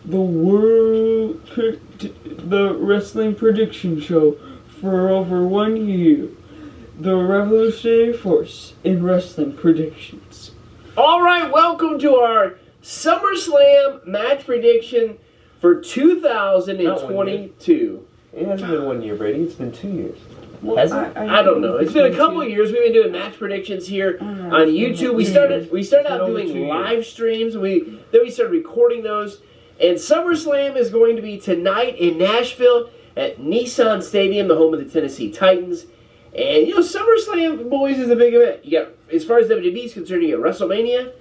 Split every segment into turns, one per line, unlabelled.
the wrestling prediction show for over 1 year. The revolutionary force in wrestling predictions.
All right, welcome to our SummerSlam match prediction for 2022.
It hasn't been 1 year, Brady. It's been 2 years.
Well,
Has it?
I don't know. It's been a couple of years. We've been doing match predictions here on YouTube. We started out doing live streams. Then we started recording those. And SummerSlam is going to be tonight in Nashville at Nissan Stadium, the home of the Tennessee Titans. And, SummerSlam, boys, is a big event. You got, as far as WWE is concerned, you got WrestleMania,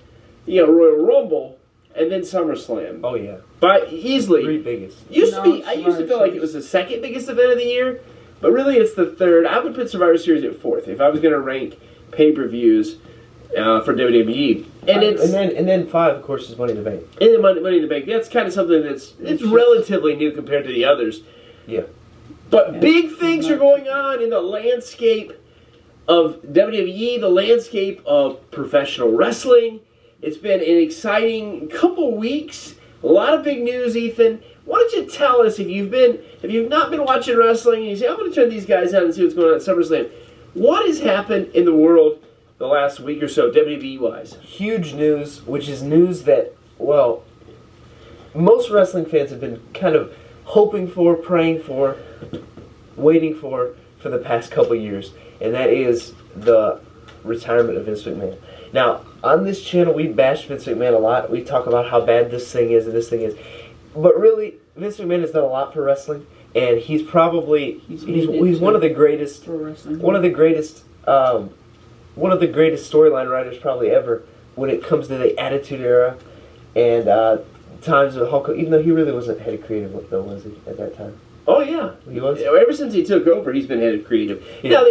you got Royal Rumble, and then SummerSlam.
Oh, yeah.
But easily.
Three biggest.
I used to feel like it was the second biggest event of the year, but really it's the third. I would put Survivor Series at fourth if I was going to rank pay-per-views for WWE.
And then five, of course, is Money in the Bank.
And then Money in the Bank. That's kind of something it's relatively new compared to the others.
Yeah.
But big things are going on in the landscape of WWE, the landscape of professional wrestling. It's been an exciting couple weeks. A lot of big news, Ethan. Why don't you tell us if you've not been watching wrestling and you say, I'm going to turn these guys out and see what's going on at SummerSlam. What has happened in the world the last week or so, WWE-wise?
Huge news, which is news that, well, most wrestling fans have been kind of hoping for, praying for, waiting for the past couple years, and that is the retirement of Vince McMahon. Now, on this channel, we bash Vince McMahon a lot. We talk about how bad this thing is and this thing is. But really, Vince McMahon has done a lot for wrestling, and he's probably he's one of the greatest one of the greatest storyline writers probably ever when it comes to the Attitude Era and times of Hulk. Even though he really wasn't head of creative, though, was he at that time?
Oh yeah,
he was.
Ever since he took over, he's been head of creative.
Yeah.
Now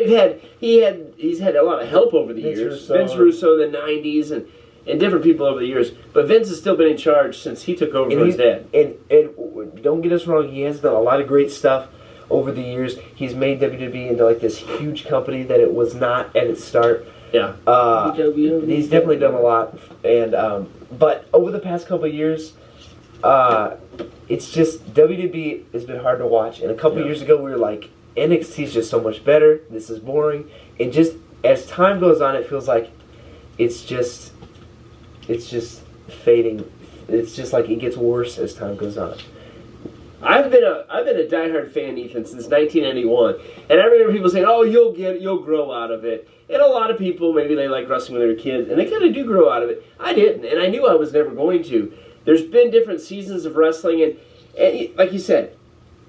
he's had a lot of help over the years. Vince Russo in the '90s and different people over the years. But Vince has still been in charge since he took over from his dad.
And don't get us wrong, he has done a lot of great stuff over the years. He's made WWE into like this huge company that it was not at its start.
Yeah.
He's definitely done a lot. And but over the past couple of years, it's just WWE has been hard to watch. And a couple of years ago, we were like, NXT's just so much better. This is boring. And just as time goes on, it feels like it's just fading. It's just like it gets worse as time goes on.
I've been a diehard fan, Ethan, since 1991, and I remember people saying, "Oh, you'll get it, you'll grow out of it." And a lot of people, maybe they like wrestling when they were kids, and they kind of do grow out of it. I didn't, and I knew I was never going to. There's been different seasons of wrestling, and like you said,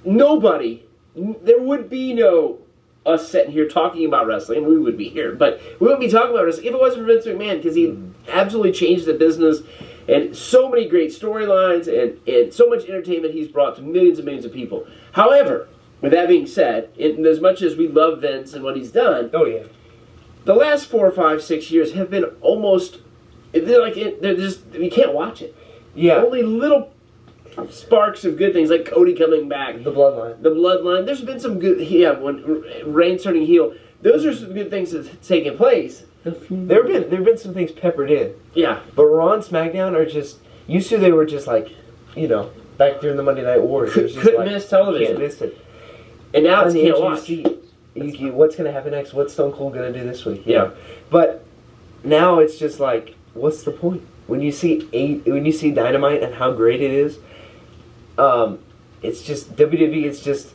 there would be no us sitting here talking about wrestling. We would be here, but we wouldn't be talking about wrestling if it wasn't for Vince McMahon, because he absolutely changed the business, and so many great storylines and so much entertainment he's brought to millions and millions of people. However, with that being said, as much as we love Vince and what he's done, the last 4, 5, 6 years have been almost you can't watch it.
Yeah,
only little sparks of good things like Cody coming back,
the bloodline.
There's been some good, when Reigns turning heel. Those are some good things that's taken place.
There have been some things peppered in.
Yeah,
but Raw and SmackDown are just used to. They were just like, back during the Monday Night Wars.
Couldn't miss television.
Can't miss it.
And now it's can't watch.
What's going to happen next? What's Stone Cold going to do this week?
Yeah,
but now it's just like, what's the point? When you see Dynamite and how great it is, it's just WWE. It's just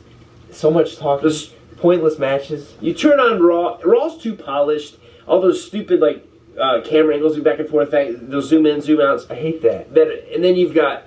so much talking, pointless matches.
You turn on Raw. Raw's too polished. All those stupid camera angles back and forth, those zoom in, zoom outs.
I hate that.
And then you've got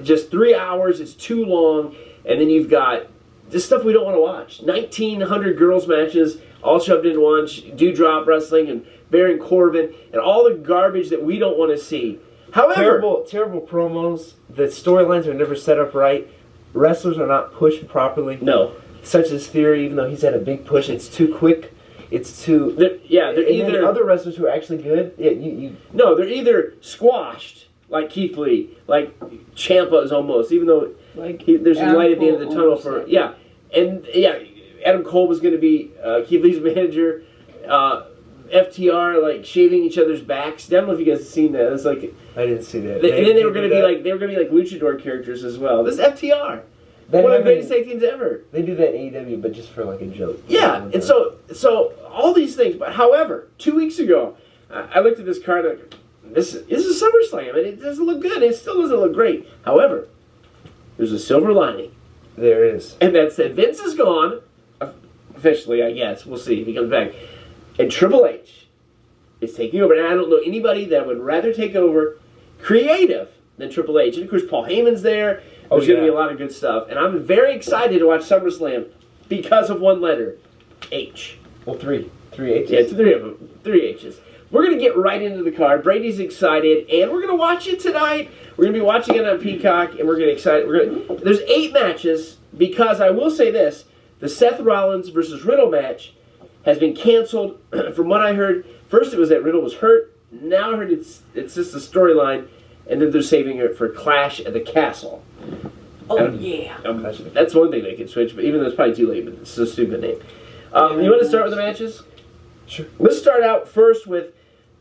just 3 hours. It's too long. And then you've got just stuff we don't want to watch. 1,900 girls matches, all shoved in one. Dewdrop wrestling and Baron Corbin and all the garbage that we don't want to see. However,
terrible promos. The storylines are never set up right. Wrestlers are not pushed properly.
No.
Such as Theory, even though he's had a big push, it's too quick. It's too...
They're either...
other wrestlers who are actually good...
No, they're either squashed, like Keith Lee, like Ciampa is almost, even though there's a light at the end of the tunnel for... Adam Cole was going to be Keith Lee's manager, and FTR like shaving each other's backs. I don't know if you guys have seen that. It's like
I didn't see that.
and then they were going to be like luchador characters as well. This is FTR.
That
One of the
happened-
greatest tag teams ever.
They do that in AEW, but just for like a joke.
Yeah, and so all these things. But however, 2 weeks ago, I looked at this card. Like, this is SummerSlam, and it doesn't look good. It still doesn't look great. However, there's a silver lining,
There is.
and that's that Vince is gone officially. I guess we'll see if he comes back, and Triple H is taking over. And I don't know anybody that would rather take over creative than Triple H. And of course, Paul Heyman's there. There's going to be a lot of good stuff. And I'm very excited to watch SummerSlam because of one letter. H.
Well, three H's.
Yeah, it's three of them. 3 H's. We're going to get right into the card. Brady's excited. And we're going to watch it tonight. We're going to be watching it on Peacock. And we're going to excited. There's 8 matches. Because I will say this. The Seth Rollins versus Riddle match has been canceled. From what I heard, first it was that Riddle was hurt. Now I heard it's just a storyline. And then they're saving it for Clash at the Castle.
Oh, yeah.
That's one thing they could switch, but even though it's probably too late, but it's a stupid name. You want to start with the matches?
Sure.
Let's start out first with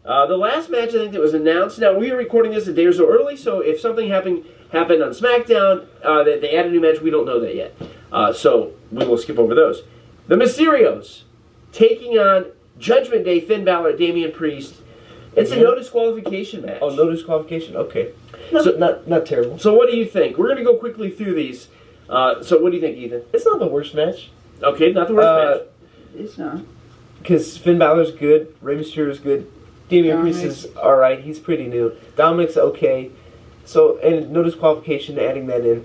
the last match I think that was announced. Now, we are recording this a day or so early, so if something happened on SmackDown, that they added a new match, we don't know that yet. So we will skip over those. The Mysterios taking on Judgment Day, Finn Balor, Damian Priest. It's a no disqualification match.
Oh, no disqualification? Okay. Not terrible.
So what do you think? We're going to go quickly through these. So what do you think, Ethan?
It's not the worst match.
Okay, not the worst match.
It's not.
Because Finn Balor's good, Rey Mysterio's good, Damian Priest is alright, he's pretty new, Dominic's okay. So, and no disqualification, adding that in.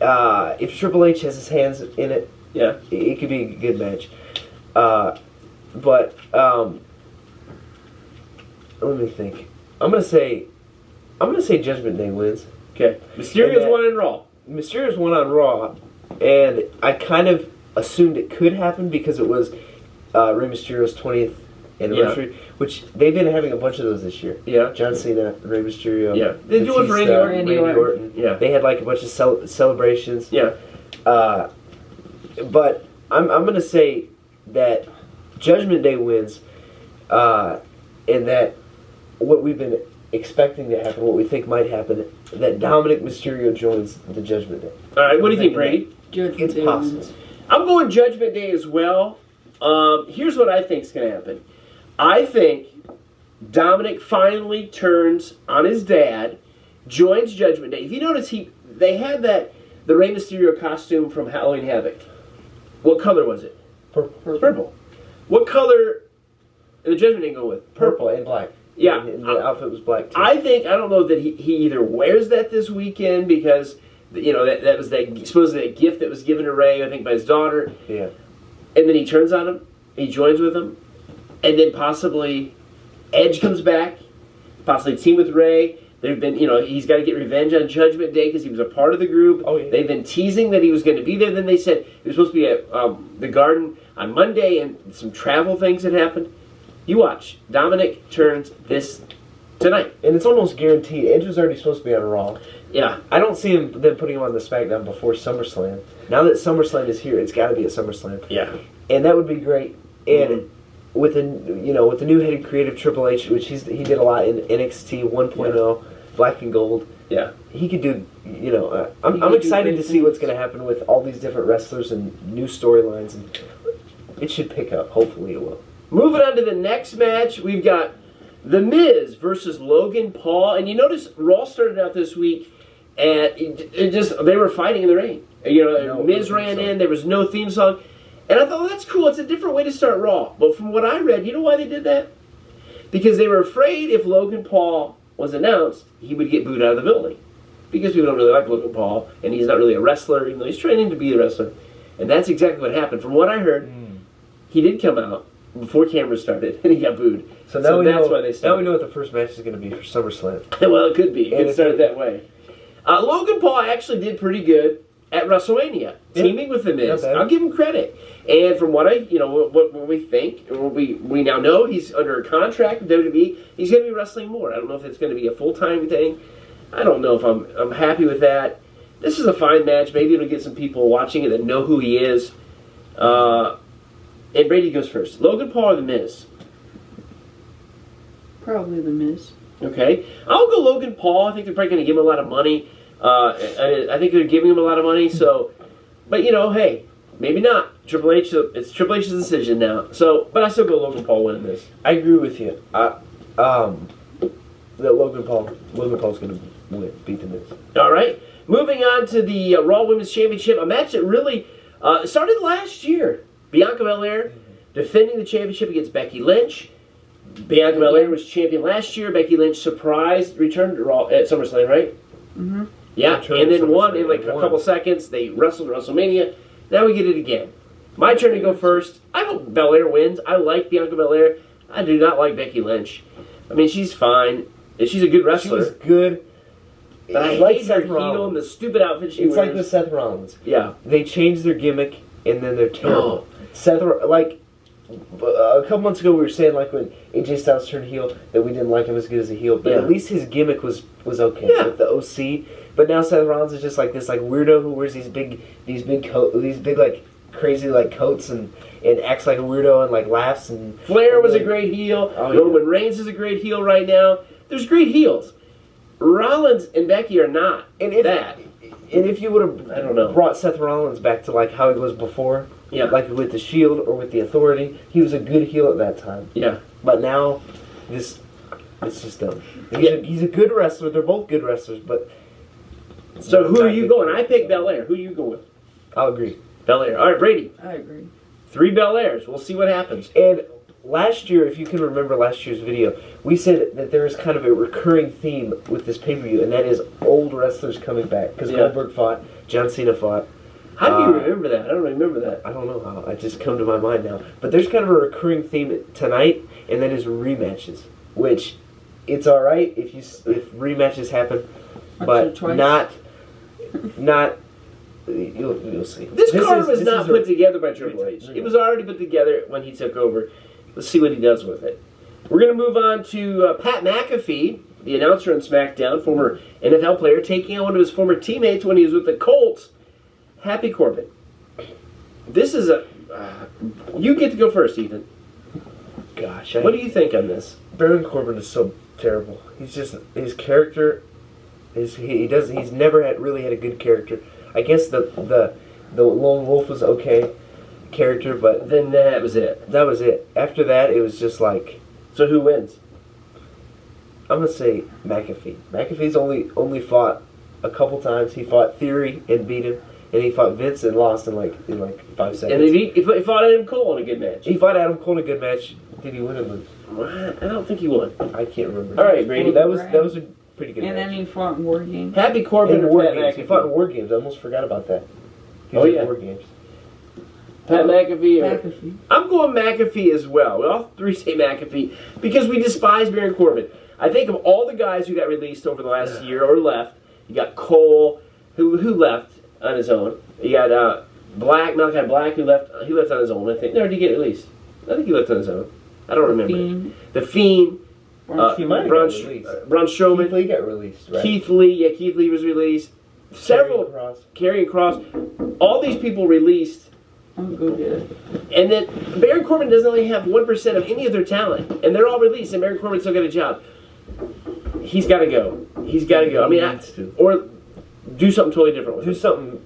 If Triple H has his hands in it,
Yeah.
it could be a good match. Let me think. I'm gonna say Judgment Day wins.
Okay. Mysterio's won in Raw.
Mysterio's won on Raw, and I kind of assumed it could happen because it was Rey Mysterio's 20th anniversary, which they've been having a bunch of those this year.
Yeah.
John Cena, Rey Mysterio.
Yeah. They do it for Randy Orton.
Randy Orton.
Yeah.
They had like a bunch of celebrations.
Yeah.
But I'm gonna say that Judgment Day wins, and that what we've been expecting to happen, what we think might happen, that Dominic Mysterio joins the Judgment Day.
All right. What do you think, Brady?
Judgment Day
possible.
wins.
I'm going Judgment Day as well. Here's what I think's going to happen. I think Dominic finally turns on his dad, joins Judgment Day. If you notice, they had the Rey Mysterio costume from Halloween Havoc. What color was it? Purple. What color did the Judgment Day go with?
Purple and black.
Yeah.
And the outfit was black too.
I don't know that he either wears that this weekend because, that was supposedly a gift that was given to Ray, I think, by his daughter.
Yeah.
And then he turns on him, he joins with him, and then possibly Edge comes back, possibly team with Ray. They've been, he's got to get revenge on Judgment Day because he was a part of the group.
Oh, yeah.
They've been teasing that he was going to be there. Then they said he was supposed to be at the Garden on Monday, and some travel things had happened. You watch. Dominic turns this tonight.
And it's almost guaranteed. Edge was already supposed to be on Raw.
Yeah.
I don't see them putting him on the SmackDown before SummerSlam. Now that SummerSlam is here, it's got to be at SummerSlam.
Yeah.
And that would be great. And with the new head of creative Triple H, which he did a lot in NXT 1.0, Black and Gold.
Yeah.
He could do. I'm excited to see what's going to happen with all these different wrestlers and new storylines, and it should pick up. Hopefully, it will.
Moving on to the next match, we've got The Miz versus Logan Paul. And you notice Raw started out this week, and they were fighting in the ring. Miz ran in, there was no theme song. And I thought, well, that's cool. It's a different way to start Raw. But from what I read, you know why they did that? Because they were afraid if Logan Paul was announced, he would get booed out of the building. Because people don't really like Logan Paul, and he's not really a wrestler, even though he's training to be a wrestler. And that's exactly what happened. From what I heard, he did come out before cameras started, and he got booed.
So
that's why they started.
Now we know what the first match is going to be for SummerSlam.
Well, it could be. It could start that way. Logan Paul actually did pretty good at WrestleMania, teaming with The Miz. I'll give him credit. And from what what we think, what we now know, he's under a contract with WWE. He's going to be wrestling more. I don't know if it's going to be a full-time thing. I don't know if I'm happy with that. This is a fine match. Maybe it'll get some people watching it that know who he is. And Brady goes first. Logan Paul or The Miz?
Probably The Miz.
Okay. I'll go Logan Paul. I think they're probably going to give him a lot of money. I think they're giving him a lot of money, so... But, hey, maybe not. Triple H, it's Triple H's decision now. So, but I still go Logan Paul winning this.
I agree with you. That Logan Paul's going to beat The Miz.
All right. Moving on to the Raw Women's Championship, a match that really started last year. Bianca Belair defending the championship against Becky Lynch. Bianca Belair was champion last year. Becky Lynch returned to Raw at SummerSlam, right?
Mm-hmm.
Yeah, and then won in a couple seconds. They wrestled at WrestleMania. Now we get it again. My turn to go first. I hope Belair wins. I like Bianca Belair. I do not like Becky Lynch. I mean, she's fine. She's a good wrestler.
She's good.
But I hate her heel and the stupid outfit she wears.
It's like with Seth Rollins.
Yeah.
They change their gimmick, and then they're terrible. A couple months ago we were saying, when AJ Styles turned heel, that we didn't like him as good as a heel. But at least his gimmick was okay with the OC. But now Seth Rollins is just like this weirdo who wears these big crazy coats and acts like a weirdo and laughs and...
Flair was a great heel. Roman Reigns is a great heel right now. There's great heels. Rollins and Becky are not. And if you would have brought Seth Rollins back to how he was before, with the Shield or with the Authority, he was a good heel at that time. Yeah.
But now, it's just dumb. He's a good wrestler. They're both good wrestlers, but...
So who are you going? I picked Belair. Who are you going with?
I'll agree.
Belair. All right, Brady.
I agree.
3 Belairs. We'll see what happens.
And last year, if you can remember last year's video, we said that there is kind of a recurring theme with this pay-per-view, and that is old wrestlers coming back. Because Goldberg fought, John Cena fought.
How do you remember that? I don't remember that.
I don't know how. It just come to my mind now. But there's kind of a recurring theme tonight, and that is rematches. Which, it's all right if rematches happen, but not. You'll see.
This card was not put together by Triple H. It was already put together when he took over. Let's see what he does with it. We're going to move on to Pat McAfee, the announcer on SmackDown, former NFL player, taking on one of his former teammates when he was with the Colts, Happy Corbin. This is you get to go first, Ethan.
Gosh.
What do you think on this?
Baron Corbin is so terrible. He's just... His character... He's never really had a good character. I guess the Lone Wolf was okay character, but
then that was it.
That was it. After that, it was just
So who wins?
I'm gonna say McAfee. McAfee's only fought a couple times. He fought Theory and beat him, and he fought Vince and lost in 5 seconds.
And he fought Adam Cole in a good match.
He fought Adam Cole in a good match. Did he win or lose?
I don't think he won.
I can't remember.
All right, Brady.
That was a pretty good match.
And then he fought in War Games.
Happy Corbin
in
or
War
Pat
Games.
McAfee?
He fought in War Games. I almost forgot about that. He was in War Games.
Pat McAfee or...
McAfee.
I'm going McAfee as well. We all three say McAfee because we despise Baron Corbin. I think of all the guys who got released over the last year or left, you got Cole, who left on his own. You got Malachi Black, who left on his own, I think. No, did he get released? I think he left on his own. I don't remember. The Fiend. Braun Strowman.
Keith Lee got released, right?
Keith Lee was released. Several. Karrion Kross. All these people released.
I'm good at it.
And then Baron Corbin doesn't only have 1% of any of their talent. And they're all released, and Baron Corbin still got a job. He's got to go. I mean, or do something totally different with
it. Do something,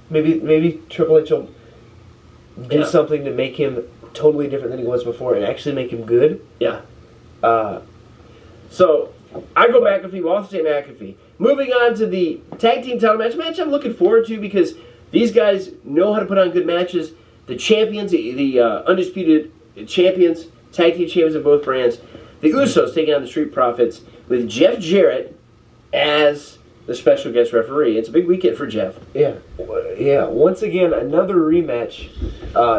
maybe Triple H will do something to make him totally different than he was before and actually make him good.
Yeah. So, I go McAfee. We'll also say McAfee. Moving on to the tag team title match I'm looking forward to because these guys know how to put on good matches. The champions, the undisputed champions, tag team champions of both brands, the Usos taking on the Street Profits with Jeff Jarrett as the special guest referee. It's a big weekend for Jeff.
Yeah. Once again, another rematch.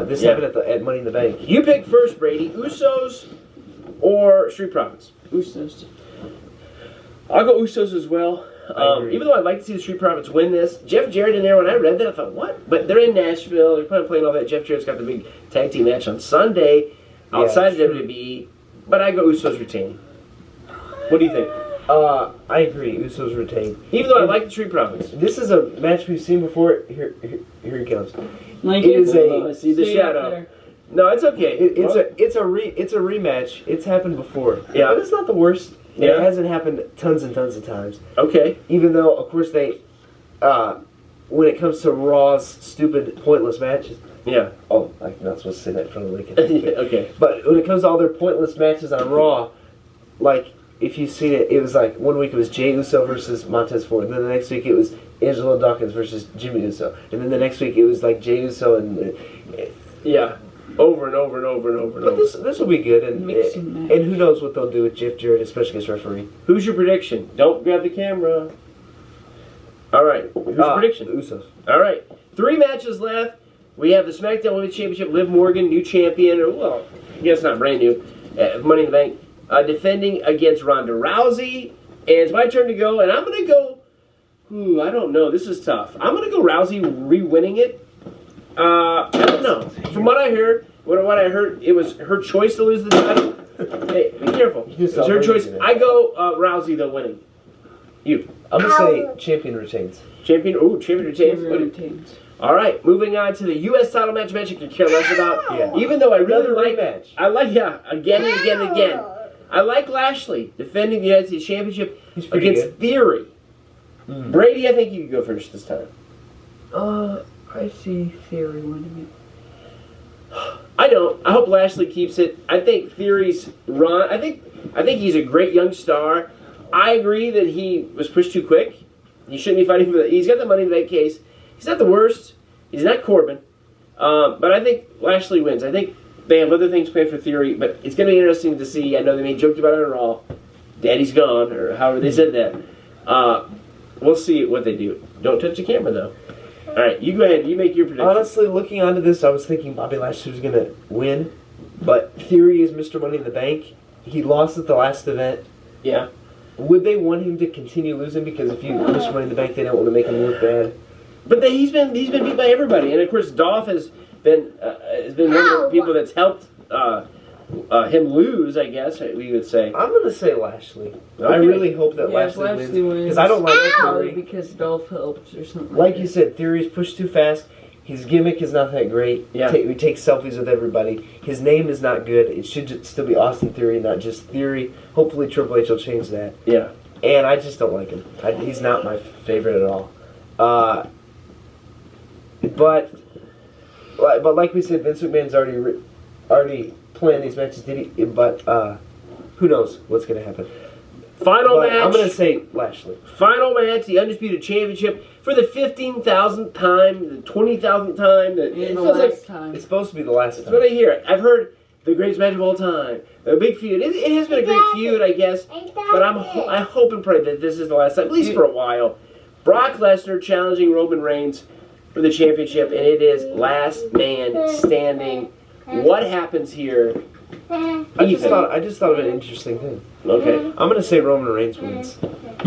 This happened at Money in the Bank.
You pick first, Brady. Usos or Street Profits?
Usos.
I'll go Usos as well. Even though I'd like to see the Street Profits win this, Jeff Jarrett in there, when I read that, I thought, what? But they're in Nashville. They're probably playing all that. Jeff Jarrett's got the big tag team match on Sunday outside of WWE. But I go Usos retain. What do you think?
I agree. Usos retain.
Even though I like the Street Profits.
This is a match we've seen before. Here he comes.
Like
it is
I see the shadow. No, it's okay.
It's a rematch. It's happened before.
Yeah.
But it's not the worst.
Yeah.
It hasn't happened tons and tons of times.
Okay.
Even though, of course, they, when it comes to Raw's stupid, pointless matches.
Yeah.
Oh, I'm not supposed to say that in front of Lincoln.
Okay.
But when it comes to all their pointless matches on Raw, like, if you've seen it, it was like, one week it was Jey Uso versus Montez Ford, and then the next week it was Angelo Dawkins versus Jimmy Uso, and then the next week it was like Jey Uso and...
Yeah. Over and over and over and over and
But
over.
this will be good, and
Mixing match.
who knows what they'll do with Jeff Jarrett, especially as referee.
Who's your prediction? Don't grab the camera. All right. Who's your prediction?
Usos.
All right. 3 matches left. We have the SmackDown Women's Championship. Liv Morgan, new champion, or well, I guess not brand new. Money in the Bank, defending against Ronda Rousey. And it's my turn to go, and I'm going to go. I don't know. This is tough. I'm going to go Rousey re-winning it. I don't know. From what I heard, it was her choice to lose the title. Hey, be careful. It's her choice. I go Rousey though winning. You.
I'm going to say champion retains.
Champion retains.
Retains.
All right, moving on to the U.S. title match you can care less about.
Yeah.
Even though I really
Another
like
rematch.
again and again and again. I like Lashley defending the United States Championship
He's pretty
against
good.
Theory. Brady, I think you could go first this time.
I see Theory winning
I don't. I hope Lashley keeps it. I think Theory's run. I think he's a great young star. I agree that he was pushed too quick. He shouldn't be fighting for the. He's got the money in that case. He's not the worst. He's not Corbin. But I think Lashley wins. I think they have other things planned for Theory, but it's going to be interesting to see. I know they made jokes about it on Raw. Daddy's gone, or however they said that. We'll see what they do. Don't touch the camera, though. All right, you go ahead. You make your prediction.
Honestly, looking onto this, I was thinking Bobby Lashley was going to win, but Theory is Mr. Money in the Bank. He lost at the last event.
Yeah.
Would they want him to continue losing? Because if you Mr. Money in the Bank, they don't want to make him look bad.
But he's been beat by everybody, and of course Dolph has been one of the people that's helped him lose. I guess we would say.
I'm going to say Lashley.
Okay.
I really hope that
Yeah,
Lashley
Lashley
wins.
wins.
Because I don't like
Probably
Theory.
because Dolph helped or something.
Like
that.
you said, Theory's pushed too fast. His gimmick is not that great.
Yeah.
We take selfies with everybody. His name is not good. It should still be Austin Theory, not just Theory. Hopefully Triple H will change that.
Yeah.
And I just don't like him. He's not my favorite at all. But like we said, Vince McMahon's already planned these matches. Did he? But who knows what's going to happen?
Final
But
match.
I'm going to say Lashley.
Final match, the Undisputed Championship for the 15,000th time, the 20,000th time. It
In the
feels like
last time.
It's supposed to be the last
that's
time.
what I hear. I've heard the greatest match of all time, a big feud. It has been a great feud, I guess. But I hope and pray that this is the last time, at least for a while. Brock Lesnar challenging Roman Reigns for the championship, and it is last man standing. What happens here?
I just thought of an interesting thing.
Okay.
I'm going to say Roman Reigns wins.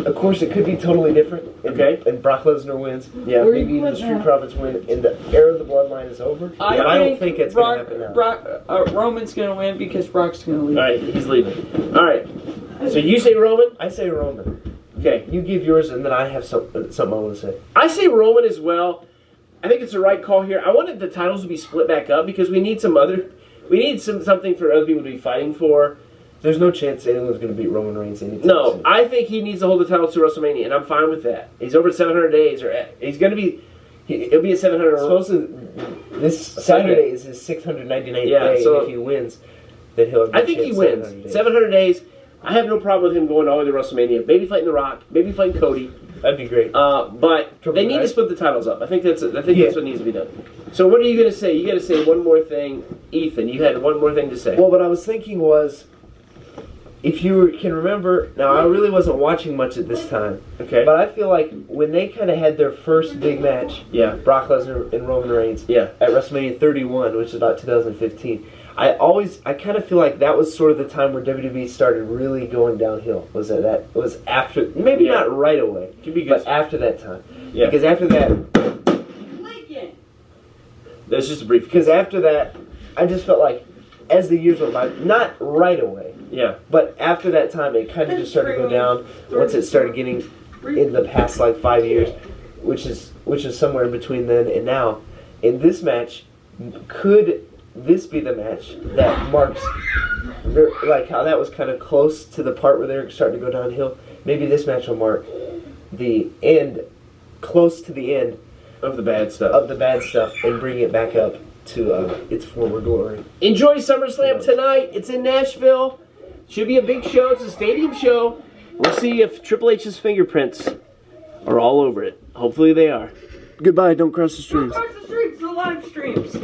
Of course, it could be totally different.
Okay.
And Brock Lesnar wins.
Yeah.
Where
Maybe
you
even the
put
Street
that?
Profits win, and the era of the Bloodline is over. But I don't think it's going to happen now.
Roman's going to win because Brock's going to leave.
All right, he's leaving. All right. So you say Roman?
I say Roman.
Okay.
You give yours, and then I have something I want to say.
I say Roman as well. I think it's the right call here. I wanted the titles to be split back up because we need something for other people to be fighting for.
There's no chance anyone's going to beat Roman Reigns anytime
No,
soon.
I think he needs to hold the title to WrestleMania, and I'm fine with that. He's over 700 days, or he's going to be. He'll be at 700.
Supposedly, this Saturday is his 699th day,
so
and if he wins, then he'll have
I think he wins. 700 days. I have no problem with him going all the way to WrestleMania. Maybe fighting The Rock. Maybe fighting Cody.
That'd be great.
But
Triple
they need
threat?
to split the titles up. I think that's what needs to be done. So what are you going to say? You got to say one more thing, Ethan. You had one more thing to say.
Well, what I was thinking was, if you can remember, now I really wasn't watching much at this time,
Okay.
but I feel like when they kind of had their first big match,
Yeah.
Brock Lesnar and Roman Reigns,
Yeah.
at WrestleMania 31, which is about 2015, I kind of feel like that was sort of the time where WWE started really going downhill. Was after, maybe
Yeah.
not right away,
Could be good.
but after that time.
Yeah.
Because after that,
That's just a brief.
because after that, I just felt like as the years went by, not right away,
Yeah.
but after that time, it kind of just started to go down once it started getting in the past like 5 years, which is somewhere in between then and now. In this match, could this be the match that marks, like how that was kind of close to the part where they're starting to go downhill. Maybe this match will mark the end, close to the end
Of the bad stuff.
of the bad stuff, and bring it back up to its former glory.
Enjoy SummerSlam tonight. It's in Nashville. Should be a big show. It's a stadium show. We'll see if Triple H's fingerprints are all over it. Hopefully they are. Goodbye. Don't cross the streams.
Across the streets, the live streams.